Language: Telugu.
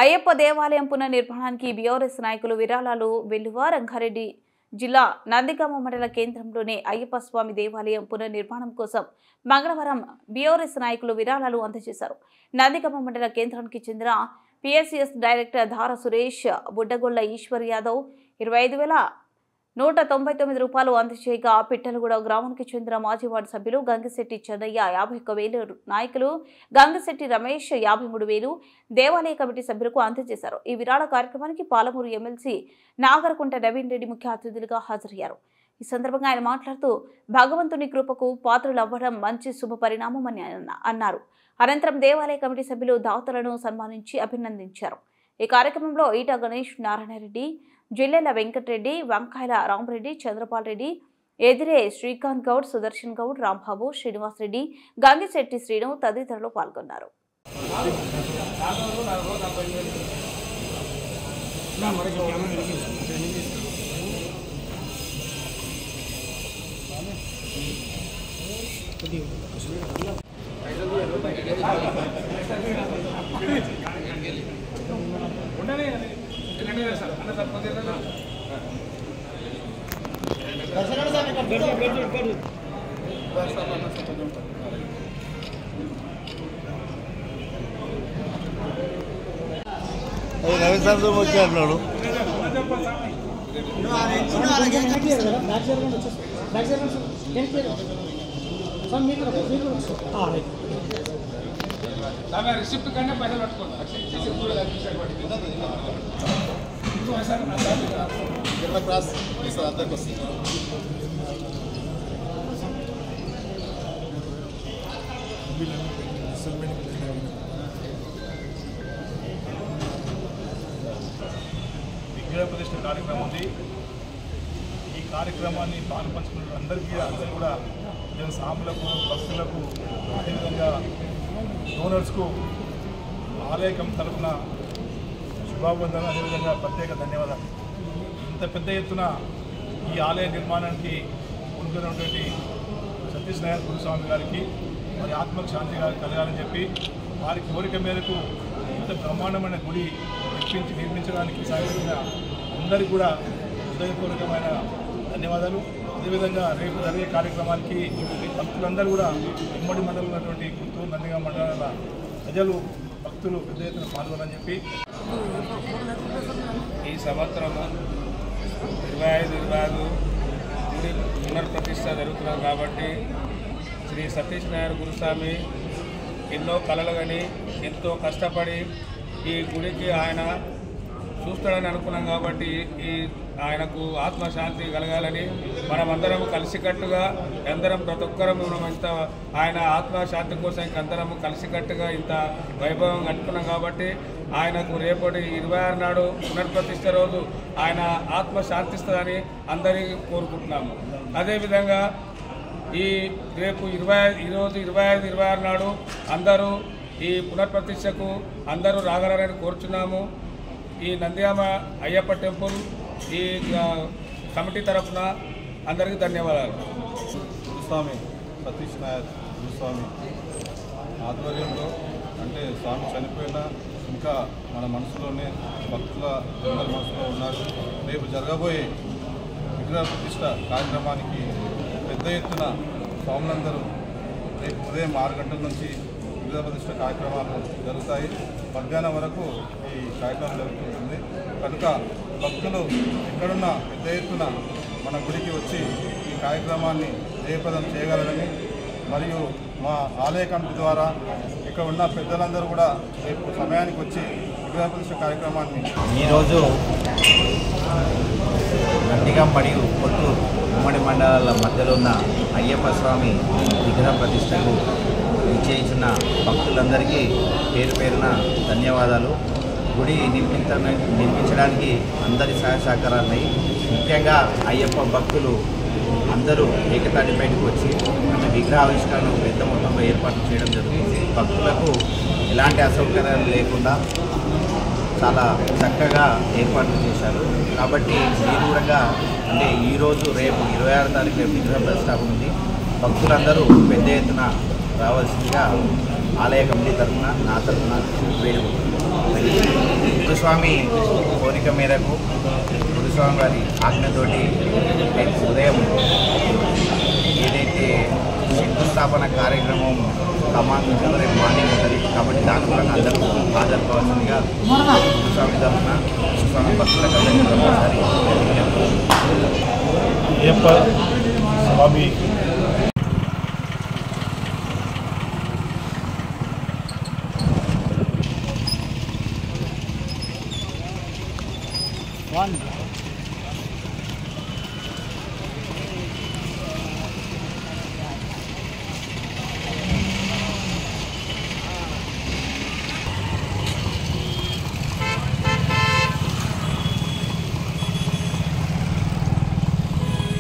అయ్యప్ప దేవాలయం పునర్నిర్మాణానికి బీఆర్ఎస్ నాయకులు విరాళాలు వెల్లువ రంగారెడ్డి జిల్లా నందిగామ మండల కేంద్రంలోని అయ్యప్ప స్వామి దేవాలయం పునర్నిర్మాణం కోసం మంగళవారం బీఆర్ఎస్ నాయకులు విరాళాలు అందజేశారు. నందిగామ మండల కేంద్రానికి చెందిన పిఎస్సిఎస్ డైరెక్టర్ ధార సురేష్, బుడ్డగొల్ల ఈశ్వర్ యాదవ్ 25,199 రూపాయలు అందజేయగా, పిట్టలగూడ గ్రామానికి చెందిన మాజీ వార్డు సభ్యులు గంగిశెట్టి చెన్నయ్య 51,000, నాయకులు గంగిశెట్టి రమేష్ 53,000 దేవాలయ కమిటీ సభ్యులకు అందజేశారు. ఈ విరాళ కార్యక్రమానికి పాలమూరు ఎమ్మెల్సీ నాగరకుంట నవీన్ రెడ్డి ముఖ్య అతిథులుగా హాజరయ్యారు. ఈ సందర్భంగా ఆయన మాట్లాడుతూ భగవంతుని కృపకు పాత్రులవ్వడం మంచి శుభ పరిణామమని అన్నారు. అనంతరం దేవాలయ కమిటీ సభ్యులు దాతలను సన్మానించి అభినందించారు. ఈ కార్యక్రమంలో ఈటా గణేష్, నారాయణరెడ్డి, జిల్లెల వెంకటరెడ్డి, వంకాయల రామరెడ్డి, చంద్రపాల్ రెడ్డి, ఎదిరే శ్రీకాంత్ గౌడ్, సుదర్శన్ గౌడ్, రాంబాబు, శ్రీనివాస్ రెడ్డి, గంగిశెట్టి శ్రీను తదితరులు పాల్గొన్నారు. రిసిప్ట్ కన్నా పైసలు పట్టుకోండి. విగ్రహ ప్రతిష్ఠ కార్యక్రమం ఉంది. ఈ కార్యక్రమాన్ని పాల్పంచుకున్న అందరూ కూడా సాములకు, భక్తులకు, అదేవిధంగా డోనర్స్కు ఆలయం తరఫున శుభాభివందనలు, అదేవిధంగా ప్రత్యేక ధన్యవాదాలు. ఇంత పెద్ద ఎత్తున ఈ ఆలయ నిర్మాణానికి ముందున్నటువంటి సతీష్ నారాయణ గురుస్వామి గారికి వారి ఆత్మకు శాంతి కలగాలని చెప్పి వారి కోరిక మేరకు ఇంత బ్రహ్మాండమైన గుడి నిర్మించడానికి సహాయపడిన అందరికీ కూడా హృదయపూర్వకమైన ధన్యవాదాలు. అదేవిధంగా రేపు జరిగే కార్యక్రమానికి భక్తులందరూ కూడా ఉమ్మడి మండలం ఉన్నటువంటి గుంటూరు, నందిగామ మండలాల ప్రజలు, భక్తులు పెద్ద ఎత్తున పాల్గొనాలని చెప్పి ఈ సంవత్సరము 25 గుడి పునర్ప్రతిష్ఠ జరుగుతున్నాం కాబట్టి శ్రీ సతీష్ నారాయణ గురుస్వామి ఎన్నో కలలు కానీ ఎంతో కష్టపడి ఈ గుడికి ఆయన చూస్తాడని అనుకున్నాం కాబట్టి ఈ ఆయనకు ఆత్మశాంతి కలగాలని మనమందరం కలిసికట్టుగా అందరం ప్రతి ఒక్కరం ఇంత ఆయన ఆత్మశాంతి కోసం అందరం కలిసికట్టుగా ఇంత వైభవం కట్టుకున్నాం కాబట్టి ఆయనకు రేపటి 26 నాడు పునర్ప్రతిష్ఠ రోజు ఆయన ఆత్మశాంతిస్తుందని అందరికీ కోరుకుంటున్నాము. అదేవిధంగా ఈ రేపు ఈరోజు 25, 26 నాడు అందరూ ఈ పునర్ప్రతిష్టకు అందరూ రాగలరని కోరుచున్నాము. ఈ నందిగామ అయ్యప్ప టెంపుల్ ఈ కమిటీ తరఫున అందరికీ ధన్యవాదాలు. గురుస్వామి సతీష్ నారాయణ గురుస్వామి ఆధ్వర్యంలో, అంటే స్వామి చనిపోయినా ఇంకా మన మనసులోనే భక్తుల అందరి మనసులో ఉన్నారు. రేపు జరగబోయే విగ్రహ ప్రతిష్ఠ కార్యక్రమానికి పెద్ద ఎత్తున స్వాములందరూ రేపు ఉదయం 6 గంటల నుంచి విగ్రహ ప్రతిష్ఠ కార్యక్రమాలు జరుగుతాయి. మధ్యాహ్నం వరకు ఈ కార్యక్రమం జరుగుతుంది. కనుక భక్తులు ఎక్కడున్న పెద్ద ఎత్తున మన గుడికి వచ్చి ఈ కార్యక్రమాన్ని జయప్రదం చేయగలరని, మరియు మా ఆలయ కమిటీ ద్వారా ఇక్కడ ఉన్న పెద్దలందరూ కూడా రేపు సమయానికి వచ్చి విగ్రహ ప్రతిష్ఠ కార్యక్రమాన్ని ఈరోజు నందిగామ మరియు కొత్తూరు ఉమ్మడి మండలాల మధ్యలో ఉన్న అయ్యప్ప స్వామి విగ్రహ ప్రతిష్టకు నిశ్చయించిన భక్తులందరికీ పేరు పేరున ధన్యవాదాలు. గుడి నిర్మించడానికి అందరి సహాయ సహకారాలున్నాయి. ముఖ్యంగా అయ్యప్ప భక్తులు అందరూ ఏకతాటిపైకి వచ్చి విగ్రహావిష్కరణను పెద్ద మొత్తంలో ఏర్పాటు చేయడం జరుగుతుంది. భక్తులకు ఎలాంటి అసౌకర్యాలు లేకుండా చాలా చక్కగా ఏర్పాట్లు చేశారు. కాబట్టి మీరు కూడా అంటే ఈరోజు రేపు 26 తారీఖు విగ్రహ ప్రతిష్టాపన ఉంది. భక్తులందరూ పెద్ద ఎత్తున రావాల్సిందిగా ఆలయ కమిటీ తరఫున నా తరఫున వేడుకుంటున్నాను. గురుస్వామి కోరిక మేరకు గురుస్వామి గారి ఆజ్ఞతోటి ఉదయం ఏదైతే శంకుస్థాపన కార్యక్రమం కమాండించాలో రేపు మార్నింగ్ ఉంటుంది కాబట్టి దాని కూడా అందరూ హాజరు కావాల్సిందిగా గురుస్వామి తరఫున గురుస్వామి భక్తులకు అందరికీ అయ్యప్ప స్వామి One.